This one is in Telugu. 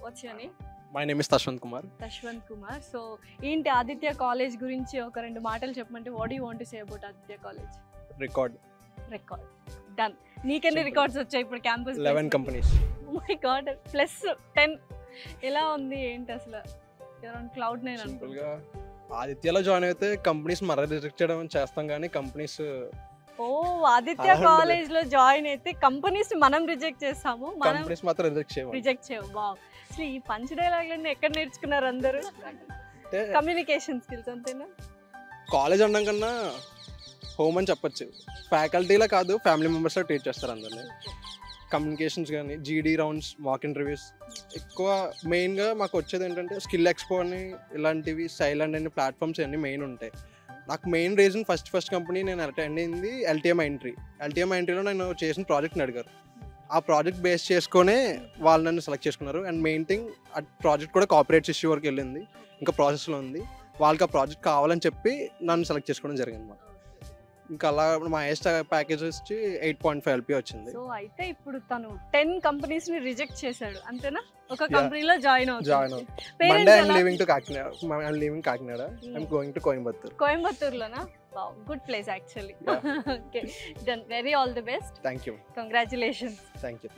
Watts your name? My name is Tashwanth Kumar. Tashwanth Kumar. So ఏంటి ఆదిత్య కాలేజ్ గురించి ఒక రెండు మాటలు చెప్పమంటే what you want to say about Aditya college? Record done. నీకెన్ని రికార్డ్స్ వచ్చాయి ఇప్పుడు campus? 11 companies. Oh my God, plus 10. ఎలా ఉంది ఏంటి అసలు? యూర్ ఆన్ క్లౌడ్ 9 సింపుల్గా ఆదిత్యలో జాయిన్ అయితే కంపెనీస్ మరలా రిజెక్ట్ చేయడం చేస్తాం, కానీ కంపెనీస్ ఆదిత్య కాలేజ్ లో జాయిన్ అయితే కంపెనీస్ మనం రిజెక్ట్ చేస్తాము, కంపెనీస్ మాత్రం రిజెక్ట్ చేయవు. బావ్, అసలు ఈ పంచ్ డైలాగ్లన్నీ ఎక్కడ నేర్చుకున్నారు అందరూ? కమ్యూనికేషన్ స్కిల్స్ అంతేనా? కాలేజ్ అనడం కన్నా హోమ్ అని చెప్పొచ్చు. ఫ్యాకల్టీలో కాదు, ఫ్యామిలీ మెంబర్స్లో ట్రీట్ చేస్తారు అందరినీ. కమ్యూనికేషన్స్ కానీ, జీడీ రౌండ్స్, మాక్ ఇంటర్వ్యూస్ ఎక్కువ మెయిన్గా మాకు వచ్చేది ఏంటంటే స్కిల్ ఎక్స్పో అని, ఇలాంటివి సైలెంట్ అనే ప్లాట్ఫామ్స్ అన్నీ మెయిన్ ఉంటాయి. నాకు మెయిన్ రీజన్ ఫస్ట్ కంపెనీ నేను అటెండ్ అయింది ఎల్టీఎం ఎంట్రీలో నేను చేసిన ప్రాజెక్ట్ని అడిగారు. ఆ ప్రాజెక్ట్ బేస్ చేసుకునే వాళ్ళు నన్ను సెలెక్ట్ చేసుకున్నారు. అండ్ మెయిన్ థింగ్ ఆ ప్రాజెక్ట్ కూడా కార్పొరేట్స్ ఇష్యూ వరకు వెళ్ళింది, ఇంకా ప్రాసెస్లో ఉంది. వాళ్ళకి ఆ ప్రాజెక్ట్ కావాలని చెప్పి నన్ను సెలెక్ట్ చేసుకోవడం జరిగింది అన్నమాట. ఇంకా అలా మా హైయెస్ట్ ప్యాకేజ్ వచ్చి 8.5 LP వచ్చింది. సో అయితే ఇప్పుడు తను 10 కంపెనీస్ ని రిజెక్ట్ చేశాడు అంతేనా? ఒక కంపెనీలో జాయిన్ అవుతాడు. Monday I'm leaving to Kakinada. I'm leaving Kakinada. I'm going to Coimbatore. కోయంబత్తూర్లోనా? Wow, good place actually. Okay, done. Very all the best. Thank you. Congratulations. Thank you.